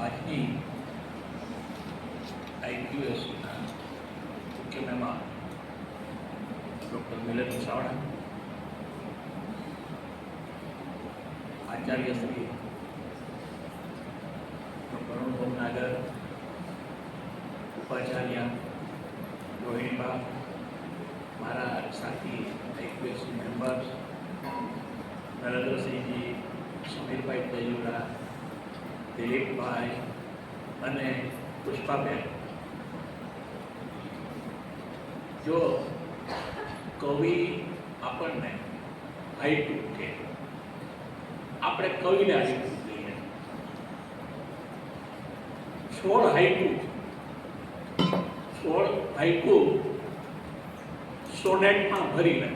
આજની આઈક્યુએસના મુખ્ય મહેમાન ડૉક્ટર મિલન વસાવડા, આચાર્ય શ્રી ડૉક્ટર અનુભવ નાગર, ઉપાચાર્ય રોહિણીબા, મારા સાથી આઈક્યુએસસી મેમ્બર્સ નરેન્દ્રસિંહજી, સમીરભાઈ તેજુરા, દિલીપભાઈ અને પુષ્પાબેન. જો કવિ આપણને હાઈકુ કે આપણે કવિને હાઈકુ કહીએ. 16 હાઈકુ સોનેટમાં ભરી લે.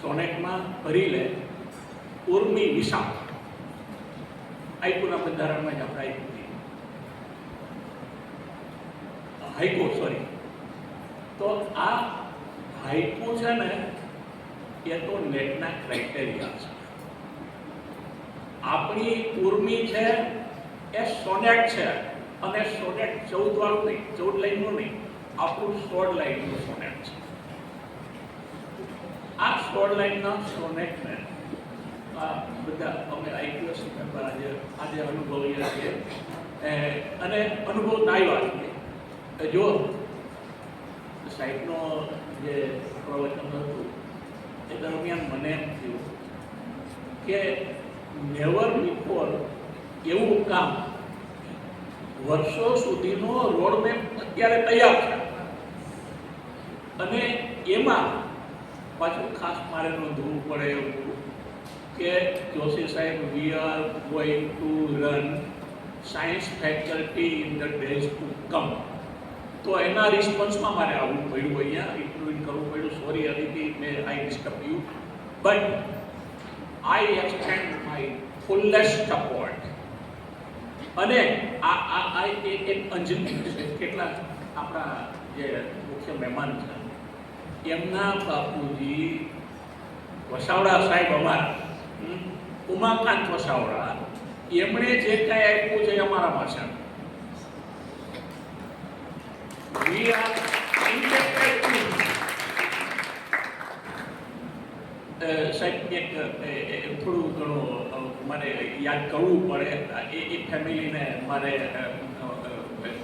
સોનેટમાં ભરી લે ઉર્મી વિશાળ હાઈકુના બંધારણમાં જ આપણે હાઈકુ સોરી. તો આ હાઈકુ છે ને એ તો નેટના ક્રાઇટેરિયા છે. આપણી ઉર્મી છે એ સોનેટ છે, અને સોનેટ 14 વાળું નહીં, 14 લાઈનનું નહીં, આપણું 16 લાઈનનું સોનેટ છે. આ 16 લાઈનના સોનેટને બધા અમે આઈક્યુએસ મેમ્બર આજે અનુભવીએ છીએ અને અનુભવતા આવ્યા છીએ. જો સાહેબનો જે પ્રવચન હતું એ દરમિયાન મને એમ થયું કે નેવર બિફોર એવું કામ વર્ષો સુધીનો રોડમેપ અત્યારે તૈયાર છે, અને એમાં પાછું ખાસ મારે નોંધવું પડે એવું કે જોશી સાહેબ, we are going to run science faculty in the days to come. તો એના રિસ્પોન્સમાં મારે આવવું પડ્યું, અહીંયા ઇન્ટરવ્યુ કરવું પડ્યું. Sorry Aditi, I disturb you, but I extend my ફુલેસ્ટ support. અને આ એક અંજલી છે. કેટલા આપણા જે મુખ્ય મહેમાન છે એમના બાપુજી વસાવડા સાહેબ, અમારા ઉમાકાંત વસાવડા, એમણે જે કાંઈ આપ્યું છે અમારામાં છે. We are indebted to સાહેબ. થોડું ઘણું મારે યાદ કરવું પડે, એ ફેમિલીને મારે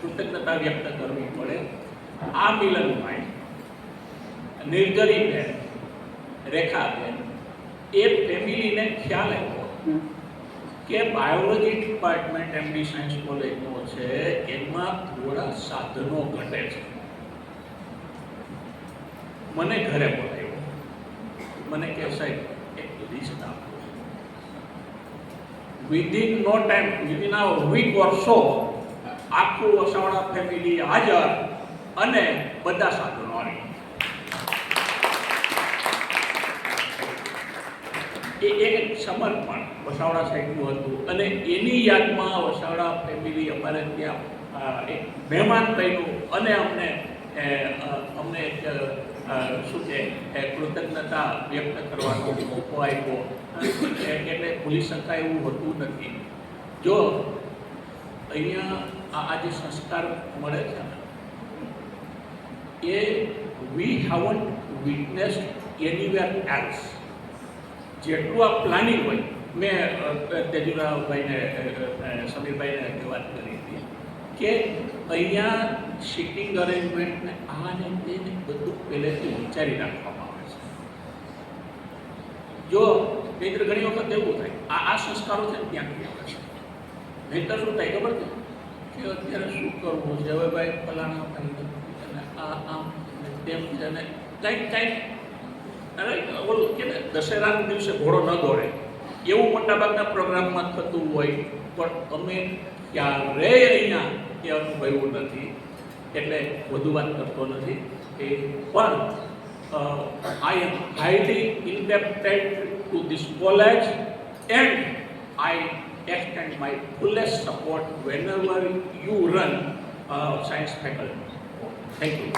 કૃતજ્ઞતા વ્યક્ત કરવી પડે. આ મિલનભાઈ, નિર્જરીબેન, રેખાબેન, એ ફેમિલીને ખ્યાલ આવ્યો કે બાયોલોજી ડિપાર્ટમેન્ટ એમડી સાયન્સ કોલેજનો છે, એમાં થોડા સાધનો ઘટે છે. મને ઘરે બોલાવ્યો, મને કહે સાહેબ એક લિસ્ટ આપો. Within no time, within a week or so, આખું વસાવડા ફેમિલી હાજર અને બધા સાધનો આવી. એ એક સમર્પણ વસાવડા સાહેબનું હતું, અને એની યાદમાં વસાવડા ફેમિલી અમારે ત્યાં એક મહેમાન બન્યું, અને અમને એક શું કે કૃતજ્ઞતા વ્યક્ત કરવાનો મોકો આપ્યો. એટલે ભૂલી શકાય એવું હોતું નથી. જો અહીંયા આ જે સંસ્કાર મળે છે ને, એ વી હેવન્ટ વિટનેસ્ડ એનીવેર એલ્સ. જેટલું આ પ્લાનિંગ હોય, મેં તેજુરાભાઈને, સમીરભાઈને વાત કરી હતી કે અહીંયા સિટિંગ અરેન્જમેન્ટને આને તેને બધું પહેલેથી વિચારી રાખવામાં આવે છે. જો નહીંતર ઘણી વખત એવું થાય, આ સંસ્કારો છે ને ત્યાંથી આવે છે. નહીંતર શું થાય ખબર છે કે અત્યારે શું કરવું છે, હવે ભાઈ ફલાણા અને આમ તેમ છે ને કંઈક અરે ઓલું કે દશેરાના દિવસે ઘોડો ન દોડે એવું મોટાભાગના પ્રોગ્રામમાં થતું હોય, પણ અમે ક્યારેય અહીંયા એ અનુભવ્યું નથી. એટલે વધુ વાત કરતો નથી, પણ I am highly indebted to this college and I extend my fullest support whenever you run science faculty. Thank you.